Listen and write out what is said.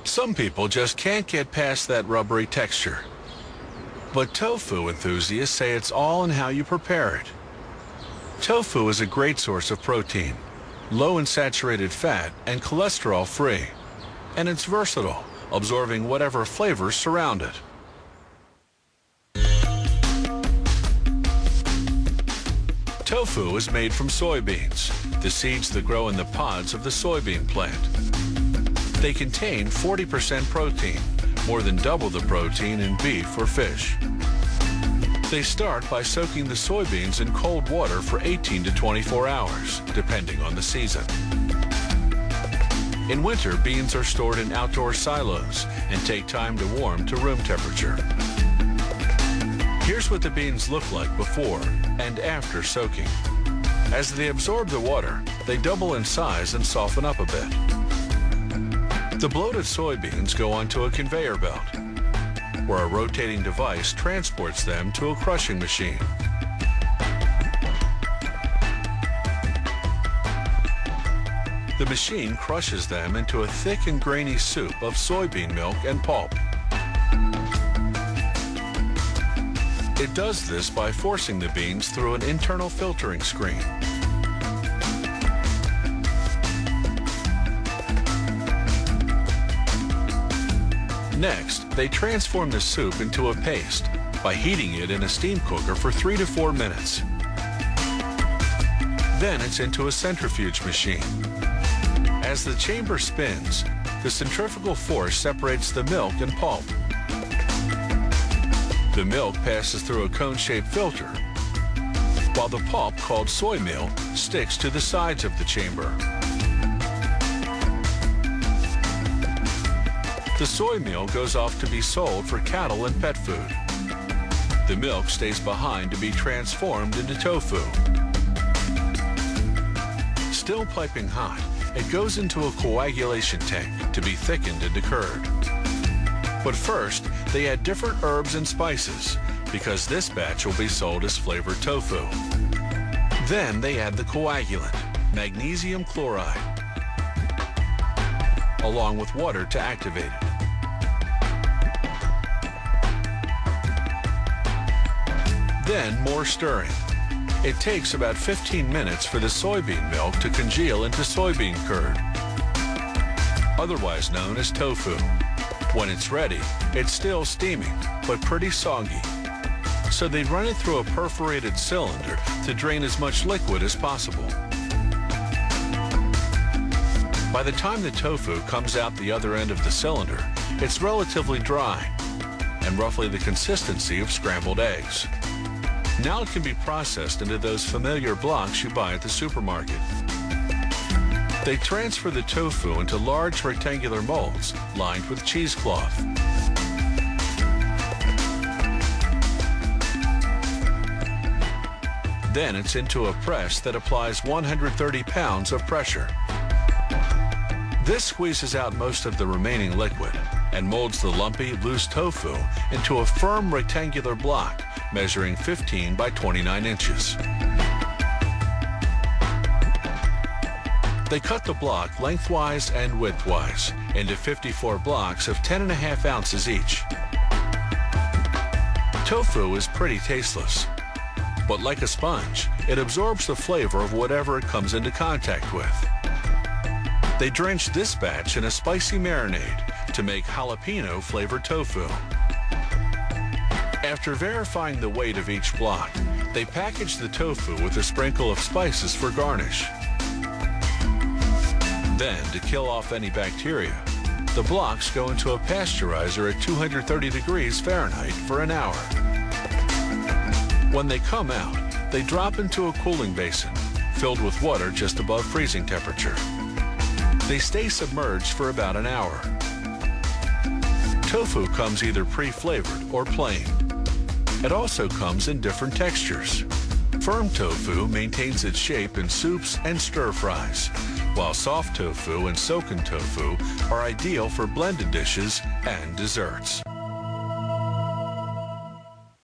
Some people just can't get past that rubbery texture. But tofu enthusiasts say it's all in how you prepare it. Tofu is a great source of protein, low in saturated fat and cholesterol-free, and it's versatile, absorbing whatever flavors surround it. Tofu is made from soybeans, the seeds that grow in the pods of the soybean plant. They contain 40% protein, more than double the protein in beef or fish. They start by soaking the soybeans in cold water for 18 to 24 hours, depending on the season. In winter, beans are stored in outdoor silos and take time to warm to room temperature. Here's what the beans look like before and after soaking. As they absorb the water, they double in size and soften up a bit. The bloated soybeans go onto a conveyor belt, where a rotating device transports them to a crushing machine. The machine crushes them into a thick and grainy soup of soybean milk and pulp. It does this by forcing the beans through an internal filtering screen. Next, they transform the soup into a paste by heating it in a steam cooker for 3 to 4 minutes. Then it's into a centrifuge machine. As the chamber spins, the centrifugal force separates the milk and pulp. The milk passes through a cone-shaped filter, while the pulp, called soy meal, sticks to the sides of the chamber. The soy meal goes off to be sold for cattle and pet food. The milk stays behind to be transformed into tofu. Still piping hot, it goes into a coagulation tank to be thickened into curd. But first, they add different herbs and spices because this batch will be sold as flavored tofu. Then they add the coagulant, magnesium chloride, along with water to activate it. Then more stirring. It takes about 15 minutes for the soybean milk to congeal into soybean curd, otherwise known as tofu. When it's ready, it's still steaming, but pretty soggy. So they run it through a perforated cylinder to drain as much liquid as possible. By the time the tofu comes out the other end of the cylinder, it's relatively dry and roughly the consistency of scrambled eggs. Now it can be processed into those familiar blocks you buy at the supermarket. They transfer the tofu into large rectangular molds lined with cheesecloth. Then it's into a press that applies 130 pounds of pressure. This squeezes out most of the remaining liquid and molds the lumpy, loose tofu into a firm rectangular block measuring 15 by 29 inches. They cut the block lengthwise and widthwise into 54 blocks of 10.5 ounces each. Tofu is pretty tasteless, but like a sponge, it absorbs the flavor of whatever it comes into contact with. They drench this batch in a spicy marinade to make jalapeno-flavored tofu. After verifying the weight of each block, they package the tofu with a sprinkle of spices for garnish. Then, to kill off any bacteria, the blocks go into a pasteurizer at 230 degrees Fahrenheit for an hour. When they come out, they drop into a cooling basin filled with water just above freezing temperature. They stay submerged for about an hour. Tofu comes either pre-flavored or plain. It also comes in different textures. Firm tofu maintains its shape in soups and stir-fries, while soft tofu and soaken tofu are ideal for blended dishes and desserts.